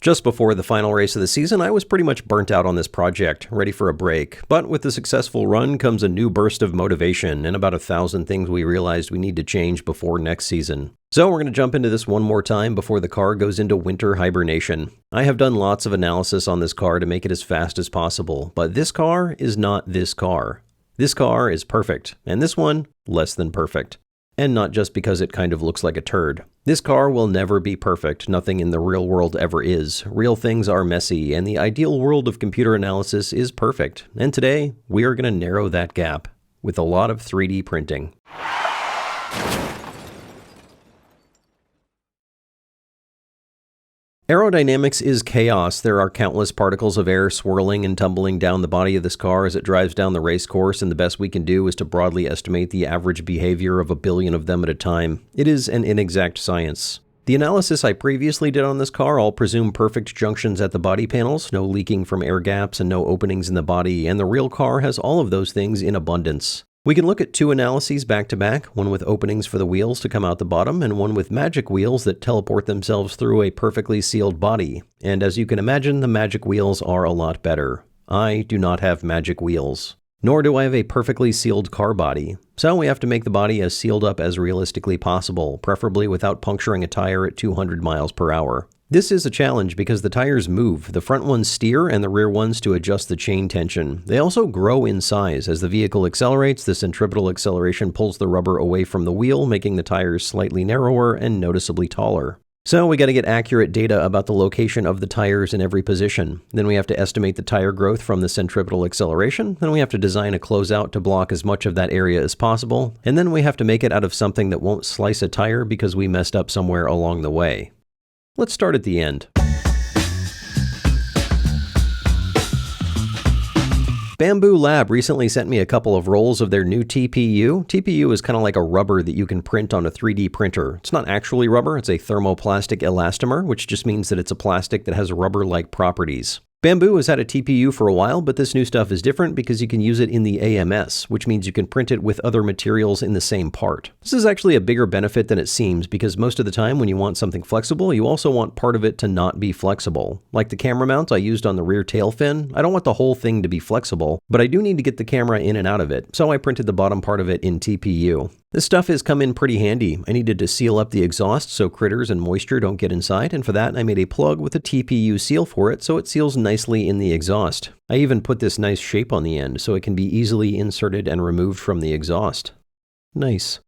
Just before the final race of the season, I was pretty much burnt out on this project, ready for a break. But with the successful run comes a new burst of motivation and about 1,000 things we realized we need to change before next season. So we're going to jump into this one more time before the car goes into winter hibernation. I have done lots of analysis on this car to make it as fast as possible, but this car is not this car. This car is perfect, and this one, less than perfect. And not just because it kind of looks like a turd. This car will never be perfect. Nothing in the real world ever is. Real things are messy, and the ideal world of computer analysis is perfect. And today, we are going to narrow that gap with a lot of 3D printing. Aerodynamics is chaos. There are countless particles of air swirling and tumbling down the body of this car as it drives down the race course, and the best we can do is to broadly estimate the average behavior of 1 billion of them at a time. It is an inexact science. The analysis I previously did on this car all presumed perfect junctions at the body panels, no leaking from air gaps and no openings in the body, and the real car has all of those things in abundance. We can look at 2 analyses back to back, one with openings for the wheels to come out the bottom and one with magic wheels that teleport themselves through a perfectly sealed body. And as you can imagine, the magic wheels are a lot better. I do not have magic wheels. Nor do I have a perfectly sealed car body. So we have to make the body as sealed up as realistically possible, preferably without puncturing a tire at 200 miles per hour. This is a challenge because the tires move. The front ones steer and the rear ones to adjust the chain tension. They also grow in size. As the vehicle accelerates, the centripetal acceleration pulls the rubber away from the wheel, making the tires slightly narrower and noticeably taller. So we got to get accurate data about the location of the tires in every position. Then we have to estimate the tire growth from the centripetal acceleration. Then we have to design a closeout to block as much of that area as possible. And then we have to make it out of something that won't slice a tire because we messed up somewhere along the way. Let's start at the end. Bamboo Lab recently sent me a couple of rolls of their new TPU. TPU is kind of like a rubber that you can print on a 3D printer. It's not actually rubber, it's a thermoplastic elastomer, which just means that it's a plastic that has rubber-like properties. Bamboo has had a TPU for a while, but this new stuff is different because you can use it in the AMS, which means you can print it with other materials in the same part. This is actually a bigger benefit than it seems because most of the time when you want something flexible, you also want part of it to not be flexible. Like the camera mount I used on the rear tail fin, I don't want the whole thing to be flexible, but I do need to get the camera in and out of it, so I printed the bottom part of it in TPU. This stuff has come in pretty handy. I needed to seal up the exhaust so critters and moisture don't get inside, and for that I made a plug with a TPU seal for it so it seals nicely in the exhaust. I even put this nice shape on the end so it can be easily inserted and removed from the exhaust. Nice.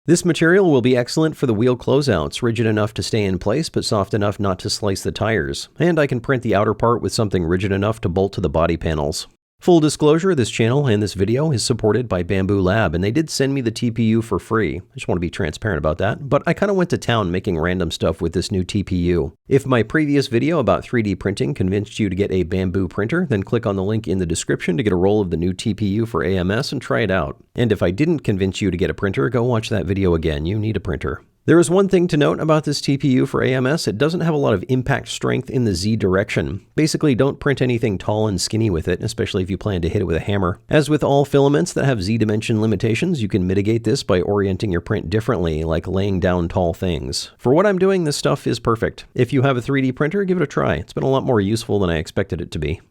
This material will be excellent for the wheel closeouts, rigid enough to stay in place but soft enough not to slice the tires. And I can print the outer part with something rigid enough to bolt to the body panels. Full disclosure, this channel and this video is supported by Bamboo Lab, and they did send me the TPU for free. I just want to be transparent about that, but I kind of went to town making random stuff with this new TPU. If my previous video about 3D printing convinced you to get a Bamboo printer, then click on the link in the description to get a roll of the new TPU for AMS and try it out. And if I didn't convince you to get a printer, go watch that video again. You need a printer. There is one thing to note about this TPU for AMS. It doesn't have a lot of impact strength in the Z direction. Basically, don't print anything tall and skinny with it, especially if you plan to hit it with a hammer. As with all filaments that have Z dimension limitations, you can mitigate this by orienting your print differently, like laying down tall things. For what I'm doing, this stuff is perfect. If you have a 3D printer, give it a try. It's been a lot more useful than I expected it to be.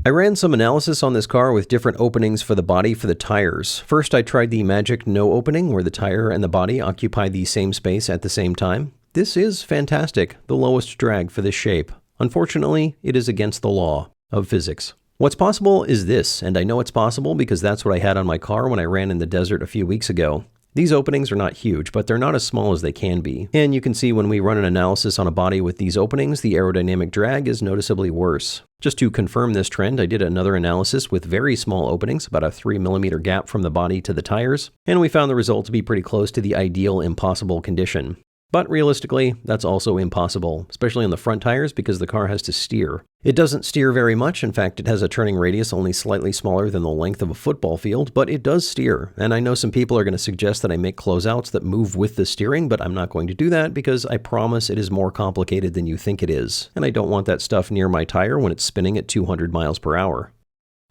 I ran some analysis on this car with different openings for the body for the tires. First, I tried the magic no opening where the tire and the body occupy the same space at the same time. This is fantastic, the lowest drag for this shape. Unfortunately, it is against the law of physics. What's possible is this, and I know it's possible because that's what I had on my car when I ran in the desert a few weeks ago. These openings are not huge, but they're not as small as they can be. And you can see when we run an analysis on a body with these openings, the aerodynamic drag is noticeably worse. Just to confirm this trend, I did another analysis with very small openings, about a 3mm gap from the body to the tires, and we found the result to be pretty close to the ideal impossible condition. But realistically, that's also impossible, especially on the front tires because the car has to steer. It doesn't steer very much. In fact, it has a turning radius only slightly smaller than the length of a football field, but it does steer. And I know some people are going to suggest that I make closeouts that move with the steering, but I'm not going to do that because I promise it is more complicated than you think it is. And I don't want that stuff near my tire when it's spinning at 200 miles per hour.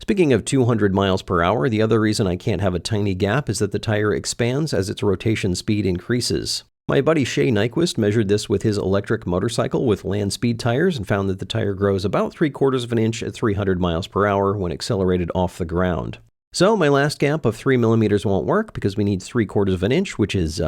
Speaking of 200 miles per hour, the other reason I can't have a tiny gap is that the tire expands as its rotation speed increases. My buddy Shay Nyquist measured this with his electric motorcycle with land speed tires and found that the tire grows about 3/4 of an inch at 300 miles per hour when accelerated off the ground. So my last gap of 3 millimeters won't work because we need 3/4 of an inch, which is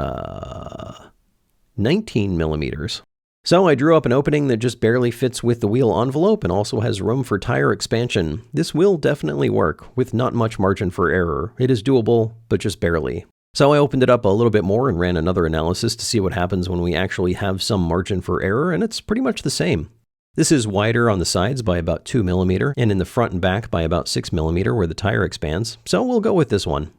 19 millimeters. So I drew up an opening that just barely fits with the wheel envelope and also has room for tire expansion. This will definitely work with not much margin for error. It is doable, but just barely. So I opened it up a little bit more and ran another analysis to see what happens when we actually have some margin for error, and it's pretty much the same. This is wider on the sides by about 2 millimeter and in the front and back by about 6 millimeter where the tire expands, so we'll go with this one.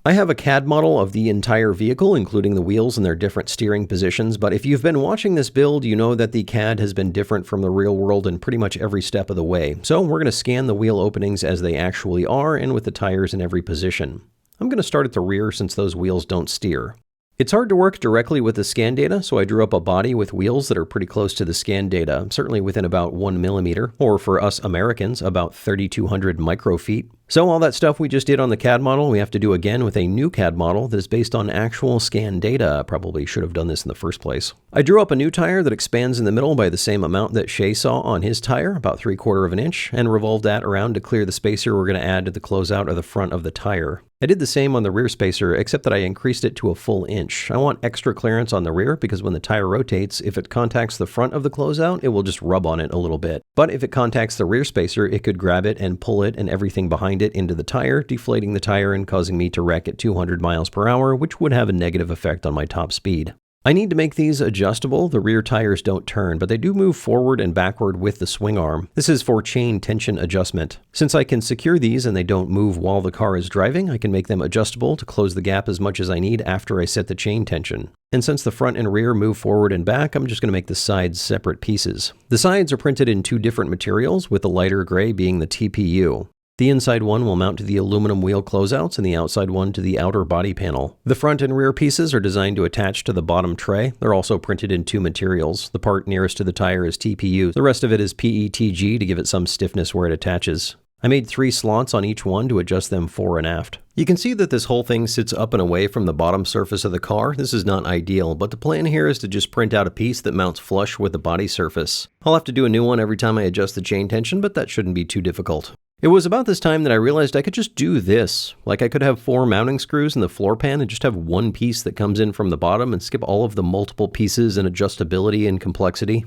I have a CAD model of the entire vehicle, including the wheels and their different steering positions, but if you've been watching this build, you know that the CAD has been different from the real world in pretty much every step of the way. So we're going to scan the wheel openings as they actually are and with the tires in every position. I'm going to start at the rear since those wheels don't steer. It's hard to work directly with the scan data, so I drew up a body with wheels that are pretty close to the scan data, certainly within about 1 millimeter, or for us Americans, about 3,200 microfeet. So all that stuff we just did on the CAD model, we have to do again with a new CAD model that is based on actual scan data. Probably should have done this in the first place. I drew up a new tire that expands in the middle by the same amount that Shay saw on his tire, about 3/4 of an inch, and revolved that around to clear the spacer we're going to add to the closeout of the front of the tire. I did the same on the rear spacer, except that I increased it to a full inch. I want extra clearance on the rear because when the tire rotates, if it contacts the front of the closeout, it will just rub on it a little bit. But if it contacts the rear spacer, it could grab it and pull it and everything behind it into the tire, deflating the tire and causing me to wreck at 200 miles per hour, which would have a negative effect on my top speed. I need to make these adjustable. The rear tires don't turn, but they do move forward and backward with the swing arm. This is for chain tension adjustment. Since I can secure these and they don't move while the car is driving, I can make them adjustable to close the gap as much as I need after I set the chain tension. And since the front and rear move forward and back, I'm just going to make the sides separate pieces. The sides are printed in 2 different materials, with the lighter gray being the TPU. The inside one will mount to the aluminum wheel closeouts and the outside one to the outer body panel. The front and rear pieces are designed to attach to the bottom tray. They're also printed in 2 materials. The part nearest to the tire is TPU. The rest of it is PETG to give it some stiffness where it attaches. I made 3 slots on each one to adjust them fore and aft. You can see that this whole thing sits up and away from the bottom surface of the car. This is not ideal, but the plan here is to just print out a piece that mounts flush with the body surface. I'll have to do a new one every time I adjust the chain tension, but that shouldn't be too difficult. It was about this time that I realized I could just do this. Like I could have 4 mounting screws in the floor pan and just have one piece that comes in from the bottom and skip all of the multiple pieces and adjustability and complexity.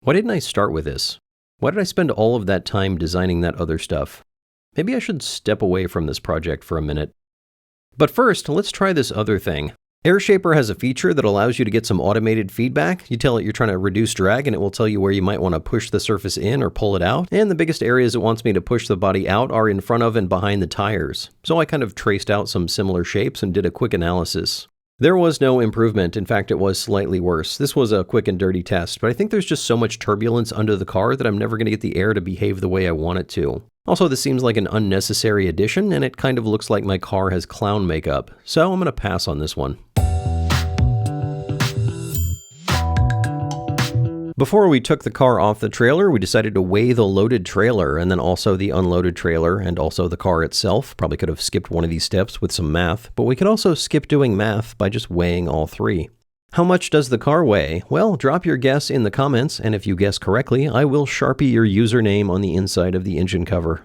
Why didn't I start with this? Why did I spend all of that time designing that other stuff? Maybe I should step away from this project for a minute. But first, let's try this other thing. AirShaper has a feature that allows you to get some automated feedback. You tell it you're trying to reduce drag and it will tell you where you might want to push the surface in or pull it out. And the biggest areas it wants me to push the body out are in front of and behind the tires. So I kind of traced out some similar shapes and did a quick analysis. There was no improvement. In fact, it was slightly worse. This was a quick and dirty test, but I think there's just so much turbulence under the car that I'm never going to get the air to behave the way I want it to. Also, this seems like an unnecessary addition, and it kind of looks like my car has clown makeup. So I'm going to pass on this one. Before we took the car off the trailer, we decided to weigh the loaded trailer and then also the unloaded trailer and also the car itself. Probably could have skipped one of these steps with some math, but we could also skip doing math by just weighing all 3. How much does the car weigh? Well, drop your guess in the comments, and if you guess correctly, I will Sharpie your username on the inside of the engine cover.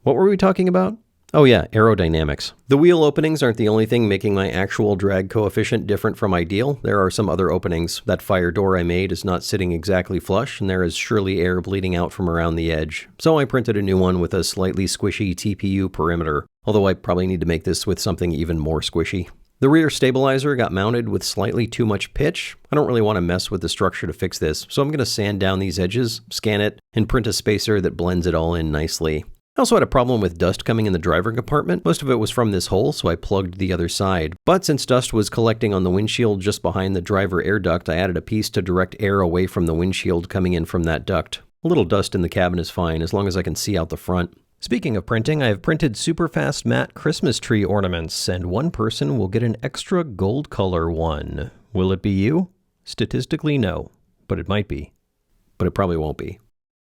What were we talking about? Oh yeah, aerodynamics. The wheel openings aren't the only thing making my actual drag coefficient different from ideal. There are some other openings. That fire door I made is not sitting exactly flush, and there is surely air bleeding out from around the edge. So I printed a new one with a slightly squishy TPU perimeter, although I probably need to make this with something even more squishy. The rear stabilizer got mounted with slightly too much pitch. I don't really want to mess with the structure to fix this, so I'm going to sand down these edges, scan it, and print a spacer that blends it all in nicely. I also had a problem with dust coming in the driver compartment. Most of it was from this hole, so I plugged the other side. But since dust was collecting on the windshield just behind the driver air duct, I added a piece to direct air away from the windshield coming in from that duct. A little dust in the cabin is fine, as long as I can see out the front. Speaking of printing, I have printed Superfast Matt Christmas tree ornaments, and one person will get an extra gold color one. Will it be you? Statistically, no. But it might be. But it probably won't be.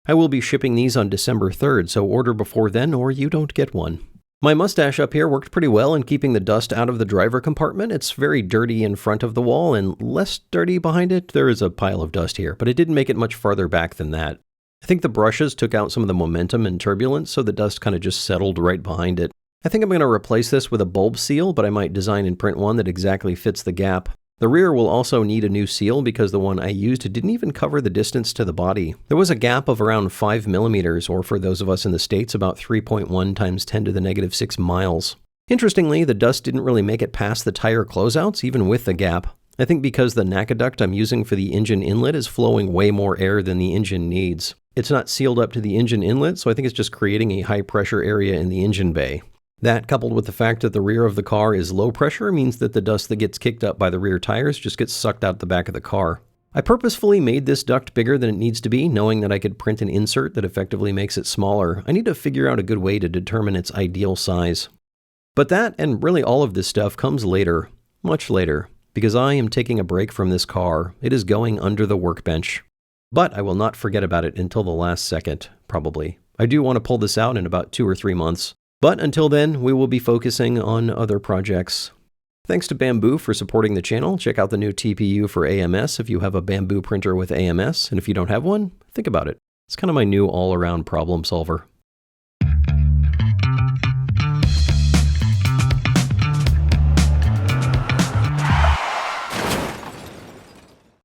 I will be shipping these on December 3rd, so order before then or you don't get one. My mustache up here worked pretty well in keeping the dust out of the driver compartment. It's very dirty in front of the wall and less dirty behind it. There is a pile of dust here, but it didn't make it much farther back than that. I think the brushes took out some of the momentum and turbulence, so the dust kind of just settled right behind it. I think I'm going to replace this with a bulb seal, but I might design and print one that exactly fits the gap. The rear will also need a new seal because the one I used didn't even cover the distance to the body. There was a gap of around 5 millimeters, or for those of us in the States, about 3.1 times 10 to the negative 6 miles. Interestingly, the dust didn't really make it past the tire closeouts, even with the gap. I think because the NACA I'm using for the engine inlet is flowing way more air than the engine needs. It's not sealed up to the engine inlet, so I think it's just creating a high pressure area in the engine bay. That, coupled with the fact that the rear of the car is low pressure, means that the dust that gets kicked up by the rear tires just gets sucked out the back of the car. I purposefully made this duct bigger than it needs to be, knowing that I could print an insert that effectively makes it smaller. I need to figure out a good way to determine its ideal size. But that, and really all of this stuff, comes later. Much later. Because I am taking a break from this car. It is going under the workbench. But I will not forget about it until the last second, probably. I do want to pull this out in about 2 or 3 months. But until then, we will be focusing on other projects. Thanks to Bamboo for supporting the channel. Check out the new TPU for AMS if you have a Bamboo printer with AMS. And if you don't have one, think about it. It's kind of my new all-around problem solver.